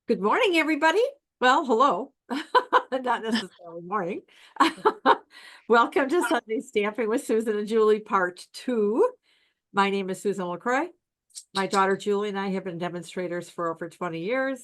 Good morning, everybody. Well, hello. Not necessarily morning. Welcome to Sunday Stamping with Susan and Julie, part 2. My name is Susan LaCroix. My daughter Julie and I have been demonstrators for over 20 years.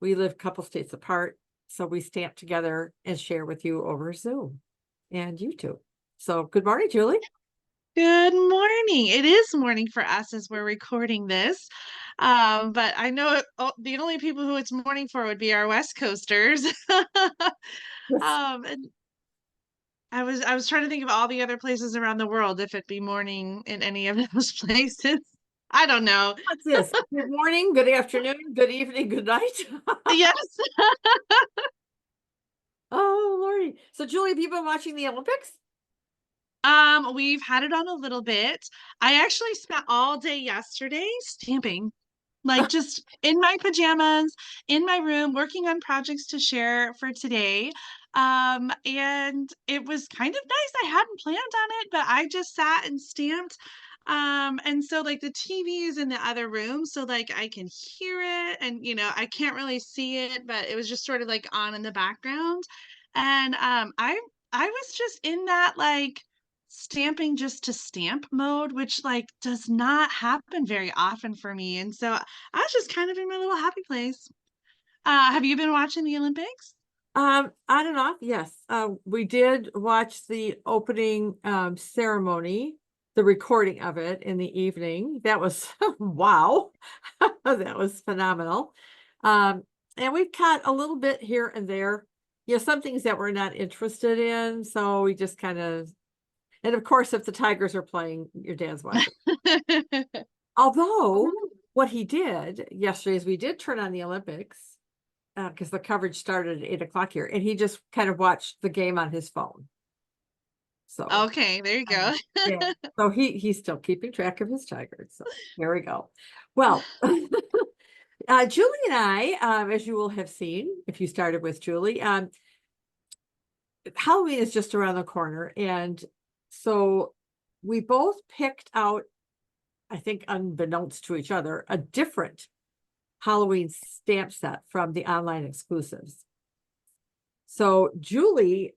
We live a couple states apart, so we stamp together and share with you over Zoom and YouTube. So good morning, Julie. Good morning. It is morning for us as we're recording this. But I know the only people who it's morning for would be our West Coasters. Yes. And I was trying to think of all the other places around the world if it'd be morning in any of those places. I don't know. What's this? Good morning, good afternoon, good evening, good night. Yes. Oh, Lordy. So, Julie, have you been watching the Olympics? We've had it on a little bit. I actually spent all day yesterday stamping, like just in my pajamas, in my room, working on projects to share for today. And it was kind of nice. I hadn't planned on it, but I just sat and stamped. And so like the TV is in the other room, so like I can hear it and I can't really see it, but it was just sort of like on in the background. And I was just in that like stamping just to stamp mode, which like does not happen very often for me. And so I was just kind of in my little happy place. Have you been watching the Olympics? On and off, yes. We did watch the opening ceremony, the recording of it in the evening. That was wow. That was phenomenal. Um, and we've caught a little bit here and there. Some things that we're not interested in. So we just kind of, and of course, if the Tigers are playing, your dad's watching. Although what he did yesterday is we did turn on the Olympics because the coverage started at 8 o'clock here, and he just kind of watched the game on his phone. So Okay, there you go. yeah, so he's still keeping track of his Tigers. So there we go. Well, Julie and I, as you will have seen, if you started with Julie, Halloween is just around the corner, and so we both picked out, I think, unbeknownst to each other, a different Halloween stamp set from the online exclusives. So Julie,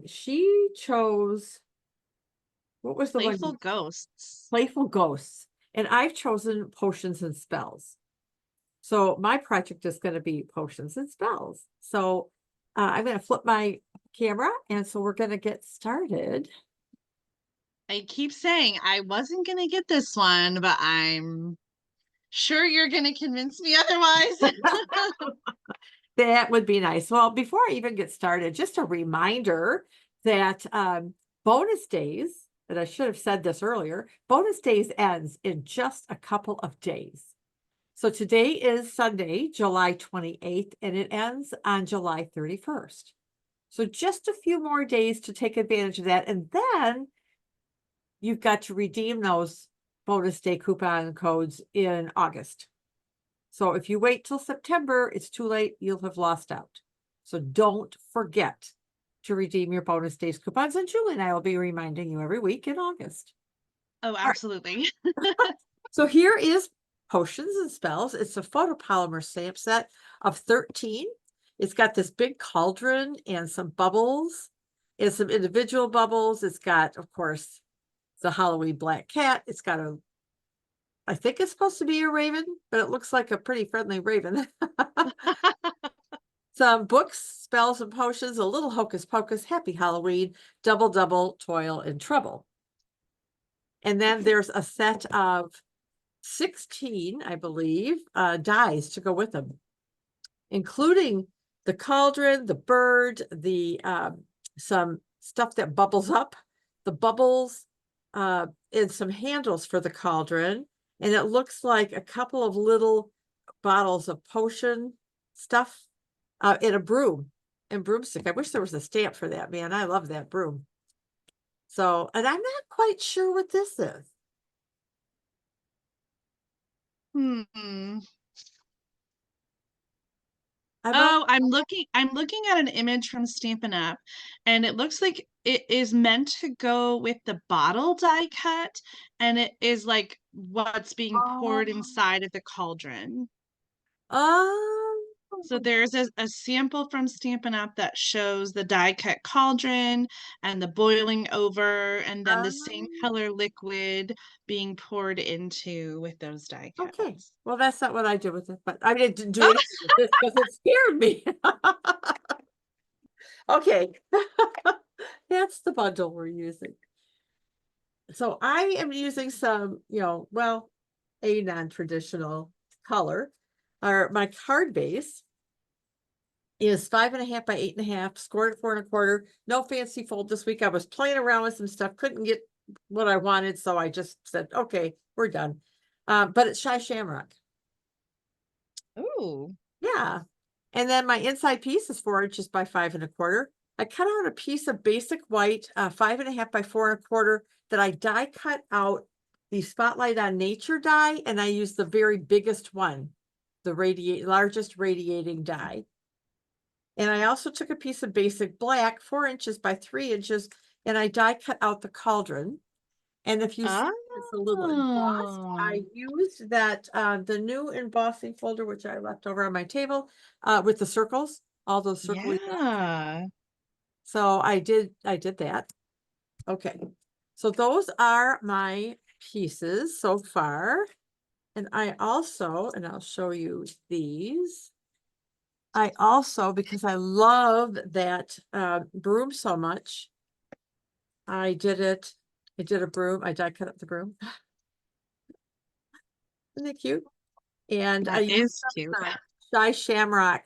she chose, what was the one? Playful Ghosts. Playful Ghosts. And I've chosen Potions and Spells. So my project is going to be Potions and Spells. So I'm going to flip my camera. And so we're going to get started. I keep saying I wasn't gonna get this one, but I'm sure you're gonna convince me otherwise. That would be nice. Well, before I even get started, just a reminder that bonus days, that I should have said this earlier, bonus days ends in just a couple of days. So today is Sunday, July 28th, and it ends on July 31st. So just a few more days to take advantage of that. And then you've got to redeem those bonus day coupon codes in August. So if you wait till September, it's too late. You'll have lost out. So don't forget to redeem your bonus days coupons. And Julie and I will be reminding you every week in August. Oh, All right. absolutely. So here is Potions and Spells. It's a photopolymer stamp set of 13. It's got this big cauldron and some bubbles and some individual bubbles. It's got, of course, the Halloween black cat. It's got I think it's supposed to be a raven, but it looks like a pretty friendly raven. Some books, spells, and potions, a little hocus pocus, happy Halloween, double, double, toil, and trouble. And then there's a set of 16, I believe, dies to go with them, including the cauldron, the bird, the some stuff that bubbles up, the bubbles, and some handles for the cauldron. And it looks like a couple of little bottles of potion stuff, in a broom and broomstick. I wish there was a stamp for that, man. I love that broom. So, and I'm not quite sure what this is. Hmm. I'm not, Oh, I'm looking at an image from Stampin' Up, and it looks like it is meant to go with the bottle die cut, and it is like what's being poured oh, inside of the cauldron. So there's a sample from Stampin' Up that shows the die cut cauldron and the boiling over, and then the same Um, color liquid being poured into with those die okay, cuts. well, that's not what I did with it, but I didn't do Oh, anything with this because it scared me. Okay, that's the bundle we're using. So I am using some, well, a non-traditional color. Or my card base is 5.5 by 8.5, scored at 4.25. No fancy fold this week. I was playing around with some stuff, couldn't get what I wanted, so I just said, okay, we're done. But it's Shy Shamrock. ooh. Yeah. And then my inside piece is 4 inches by 5.25. I cut out a piece of basic white, 5.5 by 4.25 that I die cut out the Spotlight on Nature die, and I used the very biggest one, the largest radiating die. And I also took a piece of basic black, 4 inches by 3 inches, and I die cut out the cauldron. And if you see it's a little embossed, I Oh, used that the new embossing folder, which I left over on my table, with the circles, all those circly dots. yeah. So I did that. Okay. So those are my pieces so far. And I also, and I'll show you these. I also, because I love that broom so much, I did a broom. I die cut up the broom. Isn't it cute? And I That used is cute. Shy Shamrock,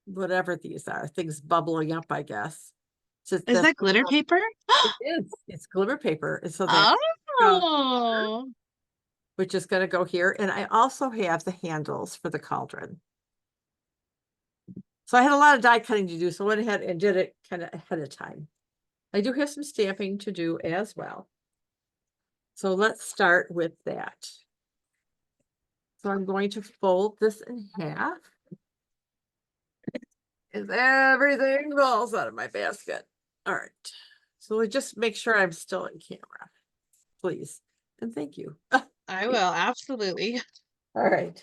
whatever these are, things bubbling up, I guess. So Is that's that glitter paper? it is. It's glimmer paper. And so that Oh, which is going to go here. And I also have the handles for the cauldron. So I had a lot of die cutting to do, so I went ahead and did it kind of ahead of time. I do have some stamping to do as well. So let's start with that. So I'm going to fold this in half. As everything falls out of my basket. All right. So we just make sure I'm still in camera, please. And thank you. I will, absolutely. All right.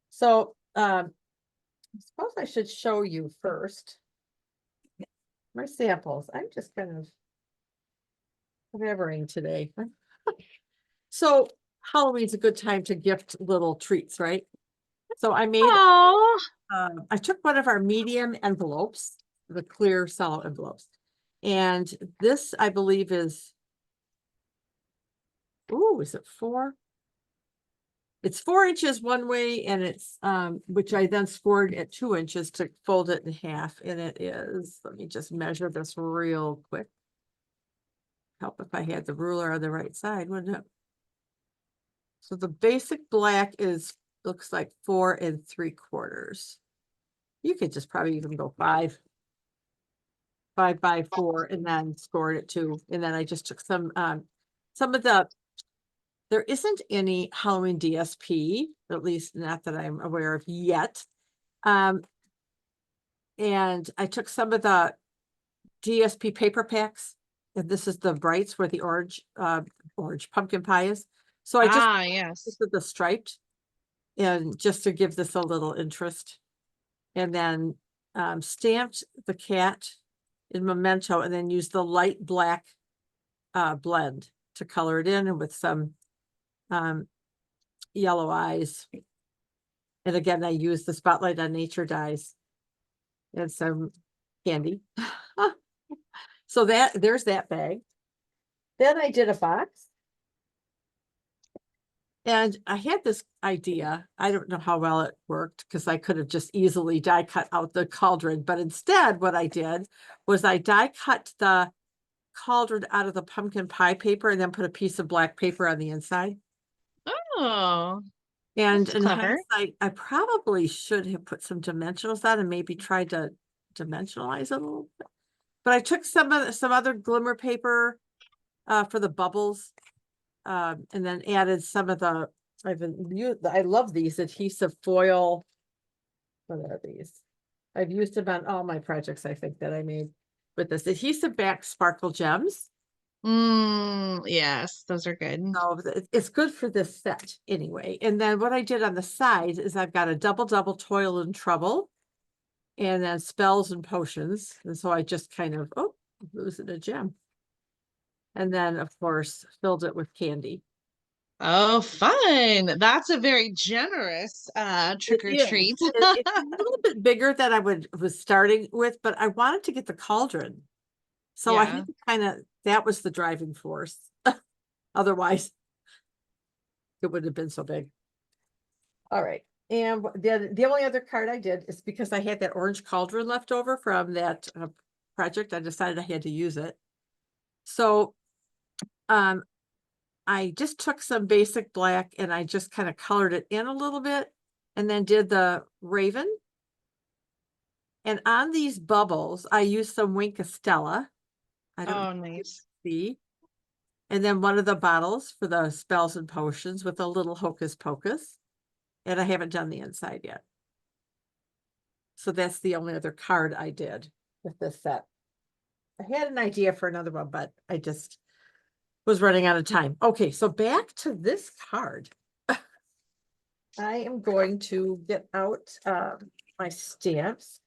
So I suppose I should show you first my samples. I'm just kind of whatevering today. So Halloween's a good time to gift little treats, right? So Oh, I took one of our medium envelopes, the clear cello envelopes. And this, I believe, is, is it 4? It's 4 inches one way, and it's which I then scored at 2 inches to fold it in half. And it is, let me just measure this real quick. Help if I had the ruler on the right side, wouldn't it? So the basic black looks like 4 3/4. You could just probably even go 5 by 4 and then score it at 2. And then I just took some of there isn't any Halloween DSP, at least not that I'm aware of yet. And I took some of the DSP paper packs, and this is the brights where the orange pumpkin pie is. So I just yes. did the striped, and just to give this a little interest. And then stamped the cat in memento, and then used the light black blend to color it in, and with some yellow eyes. And again, I used the Spotlight on Nature dies and some candy. So there's that bag. Then I did a box. And I had this idea. I don't know how well it worked because I could have just easily die cut out the cauldron. But instead, what I did was I die cut the cauldron out of the pumpkin pie paper and then put a piece of black paper on the inside. Oh, And that's in clever. hindsight, I probably should have put some dimensionals on and maybe tried to dimensionalize it a little bit. But I took some other glimmer paper for the bubbles, and then added some of the I love these adhesive foil. What are these? I've used them on all my projects, I think, that I made with this adhesive back sparkle gems. Yes, those are good. So it's good for this set anyway. And then what I did on the side is I've got a double toil and trouble, and then spells and potions. And so I just kind of, oh, losing a gem. And then of course filled it with candy. Oh, fun. That's a very generous It trick or treat. is. It's a little bit bigger than I was starting with, but I wanted to get the cauldron. So I Yeah. had to kind of, that was the driving force. Otherwise, it wouldn't have been so big. All right. And the only other card I did is because I had that orange cauldron left over from that project. I decided I had to use it. So I just took some basic black and I just kind of colored it in a little bit and then did the raven. And on these bubbles, I used some Wink Stella. I don't know Oh, if you can nice. see. And then one of the bottles for the spells and potions with a little hocus pocus. And I haven't done the inside yet. So that's the only other card I did with this set. I had an idea for another one, but I just was running out of time. Okay, so back to this card. I am going to get out my stamps.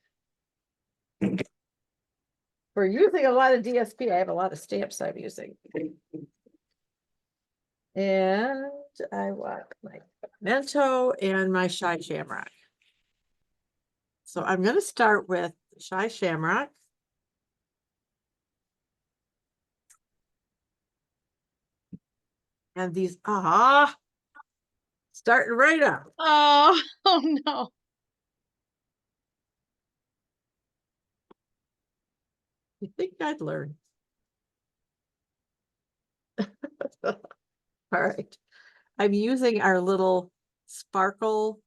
We're using a lot of DSP. I have a lot of stamps I'm using. And I want my Mento and my Shy Shamrock. So I'm going to start with Shy Shamrock. And these, starting right up. Oh, oh no. You think I'd learn? All right. I'm using our little sparkle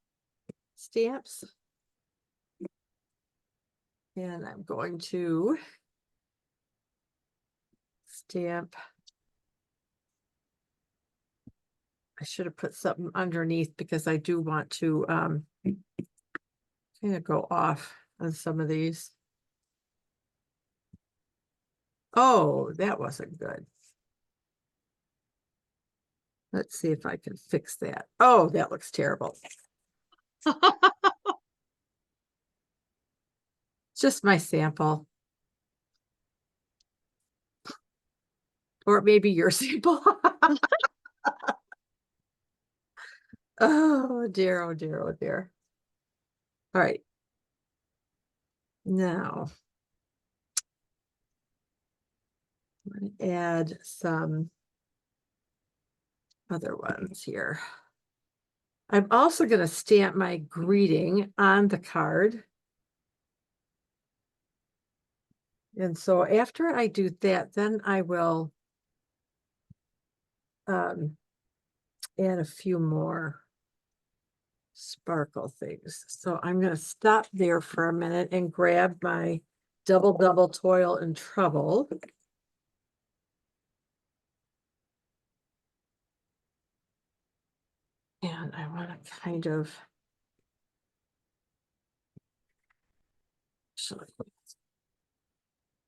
stamps. And I'm going to stamp. I should have put something underneath because I do want to kind of go off on some of these. Oh, that wasn't good. Let's see if I can fix that. Oh, that looks terrible. Just my sample. Or maybe your sample. Oh dear, oh dear, oh dear. All right. Now, I'm going to add some other ones here. I'm also going to stamp my greeting on the card. And so after I do that, then I will add a few more sparkle things. So I'm going to stop there for a minute and grab my double toil and trouble. And I want to kind of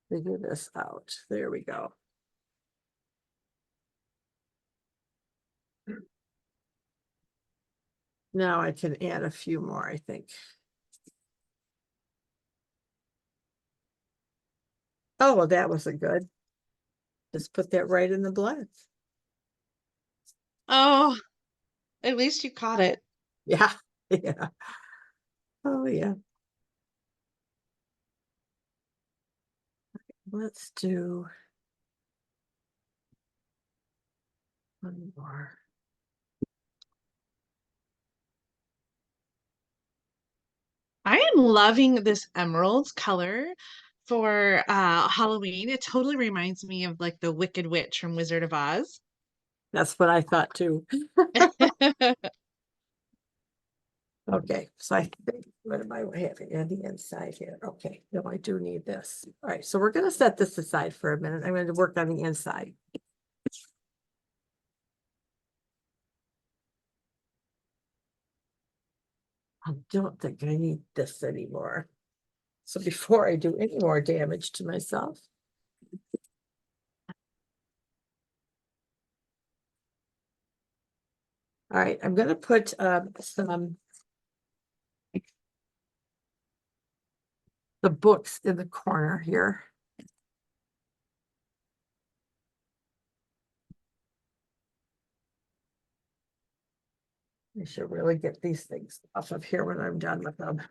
figure this out. There we go. Now I can add a few more, I think. Oh, well, that wasn't good. Just put that right in the blend. Oh, at least you caught it. Yeah, yeah. Oh, yeah. Let's do one more. I am loving this emerald color for Halloween. It totally reminds me of like the Wicked Witch from Wizard of Oz. That's what I thought too. Okay, so I think, what am I having on the inside here? Okay, no, I do need this. All right, so we're gonna set this aside for a minute. I'm going to work on the inside. I don't think I need this anymore. So before I do any more damage to myself, All right, I'm gonna put some the books in the corner here. I should really get these things off of here when I'm done with them.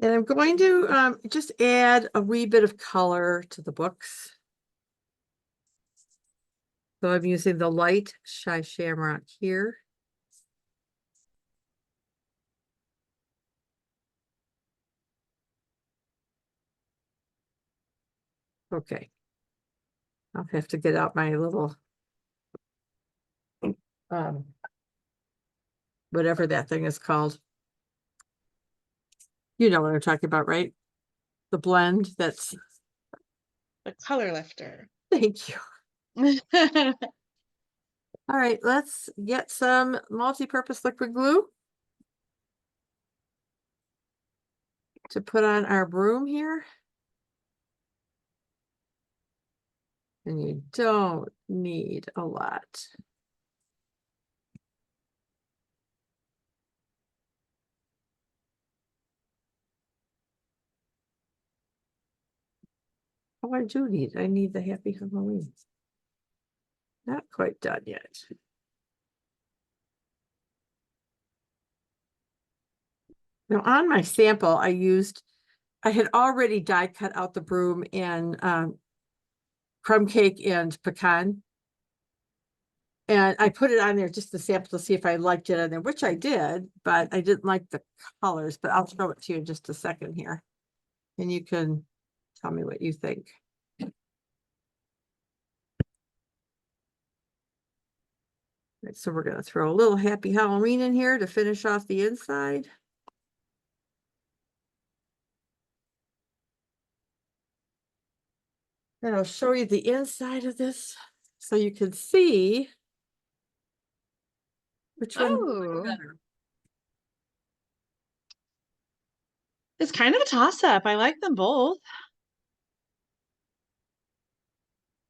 And I'm going to just add a wee bit of color to the books. So I'm using the light Shy Shamrock here. Okay. I'll have to get out my little whatever that thing is called. You know what I'm talking about, right? The blend that's The color lifter. thank you. All right, let's get some multi-purpose liquid glue to put on our broom here. And you don't need a lot. Oh, I need the Happy Halloween. Not quite done yet. Now on my sample, I had already die cut out the broom in crumb cake and pecan. And I put it on there just to sample to see if I liked it on there, which I did, but I didn't like the colors, but I'll show it to you in just a second here. And you can tell me what you think. Right, so we're gonna throw a little Happy Halloween in here to finish off the inside. And I'll show you the inside of this so you can see which one you like Oh, better. it's kind of a toss-up. I like them both.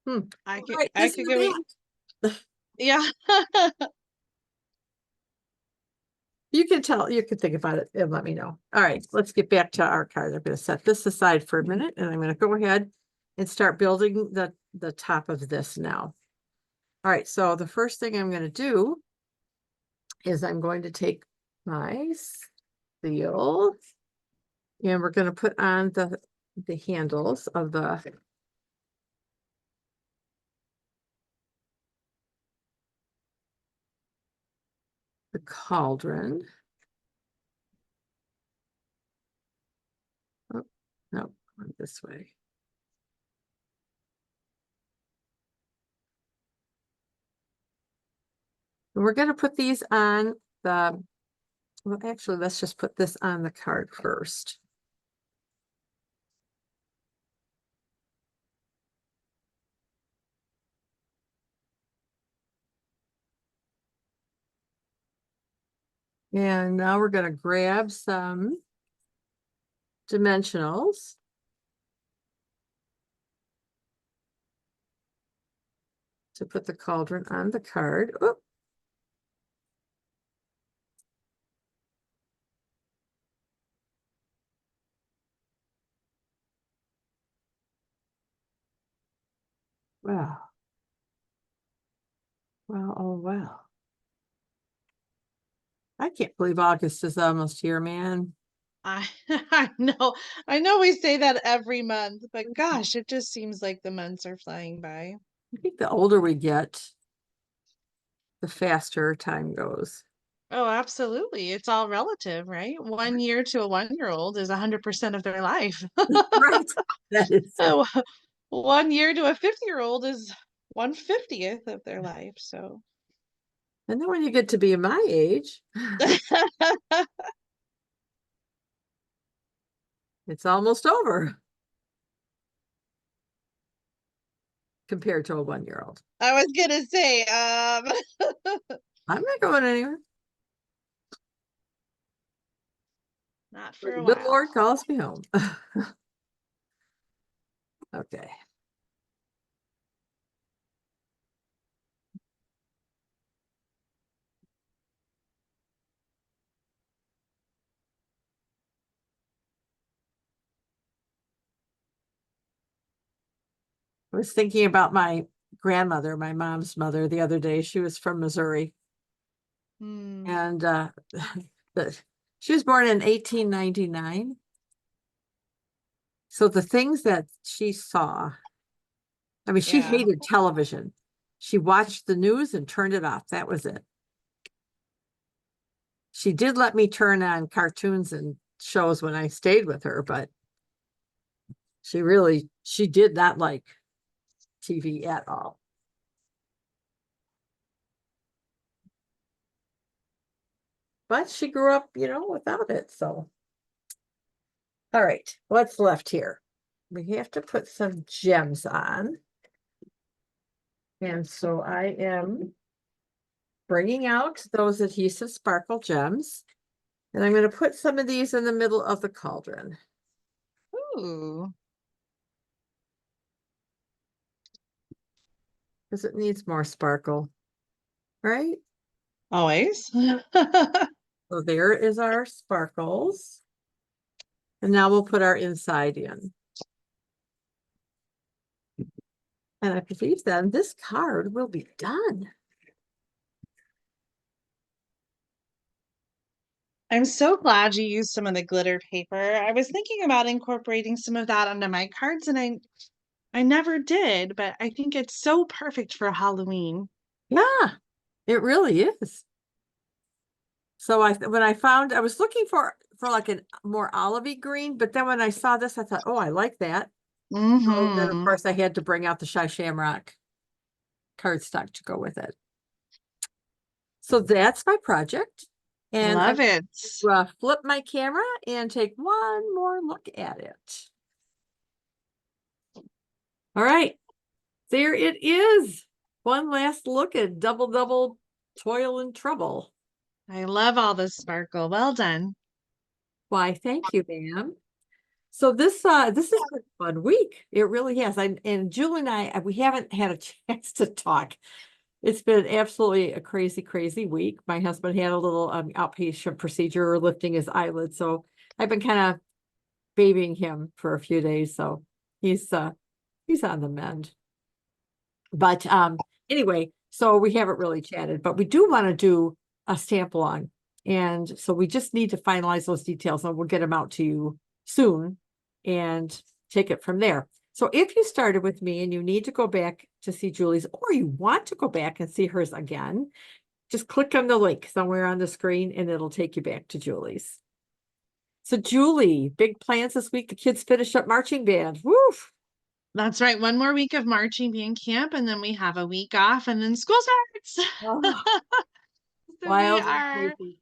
All right, I this is could go eat. the Yeah. You can think about it and let me know. All right, let's get back to our card. I'm going to set this aside for a minute and I'm going to go ahead and start building the top of this now. All right, so the first thing I'm going to do is I'm going to take my seal and we're going to put on the handles of the cauldron. Oh, no, going this way. And we're going to put these on well, actually, let's just put this on the card first. And now we're going to grab some dimensionals. To put the cauldron on the card. Oh. Wow. Well, oh wow. I can't believe August is almost here, man. I I know we say that every month, but gosh, it just seems like the months are flying by. I think the older we get, the faster time goes. Oh, absolutely. It's all relative, right? 1 year to a 1-year-old is 100% of their life. Right. That is. So 1 year to a 50-year-old is 1/50th of their life. So And then when you get to be my age, it's almost over compared to a 1-year-old. I was gonna say, I'm not going anywhere. Not for The a good while. Lord calls me home. Okay. I was thinking about my grandmother, my mom's mother, the other day. She was from Missouri, Hmm. and she was born in 1899. So the things that she saw, I mean, she Yeah. hated television. She watched the news and turned it off. That was it. She did let me turn on cartoons and shows when I stayed with her, but she did not like TV at all. But she grew up, without it. So, all right, what's left here? We have to put some gems on. And so I am bringing out those adhesive sparkle gems. And I'm going to put some of these in the middle of the cauldron Ooh. because it needs more sparkle, right? Always. So there is our sparkles. And now we'll put our inside in. And I believe then this card will be done. I'm so glad you used some of the glitter paper. I was thinking about incorporating some of that onto my cards and I never did, but I think it's so perfect for Halloween. Yeah, it really is. So when I found, I was looking for like a more olivey green, but then when I saw this, I thought, oh, I like that. So then of Mm-hmm. course I had to bring out the Shy Shamrock cardstock to go with it. So that's my project. And I'm Love it. flip my camera and take one more look at it. All right, there it is. One last look at double toil and trouble. I love all the sparkle. Well done. Why, thank you, ma'am. So this has been a fun week. It really has. And Julie and I we haven't had a chance to talk. It's been absolutely a crazy week. My husband had a little outpatient procedure lifting his eyelid, so I've been kind of babying him for a few days. So he's on the mend. But anyway, so we haven't really chatted, but we do want to do a stamp along. And so we just need to finalize those details and we'll get them out to you soon and take it from there. So if you started with me and you need to go back to see Julie's, or you want to go back and see hers again, just click on the link somewhere on the screen and it'll take you back to Julie's. So Julie, big plans this week. The kids finish up marching band. Woof. That's right. One more week of marching band camp, and then we have a week off, and then school starts. Oh, So we wild and are, crazy.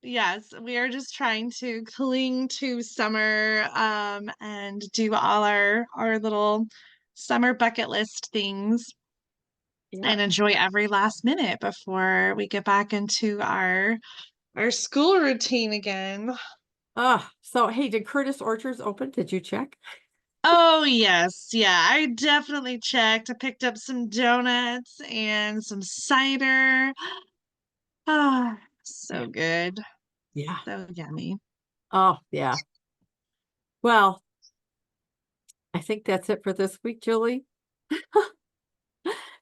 yes, we are just trying to cling to summer, and do all our little summer bucket list things Yeah. and enjoy every last minute before we get back into our school routine again. So hey, did Curtis Orchards open? Did you check? Oh, yes. Yeah, I definitely checked. I picked up some donuts and some cider. Ah, so good. Yeah. So yummy. Oh, yeah. Well, I think that's it for this week, Julie.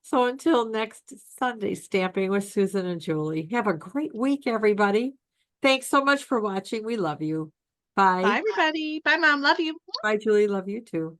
So until next Sunday, Stamping with Susan and Julie. Have a great week, everybody. Thanks so much for watching. We love you. Bye, Bye. everybody. Bye, Mom. Love you. Bye, Julie. Love you too.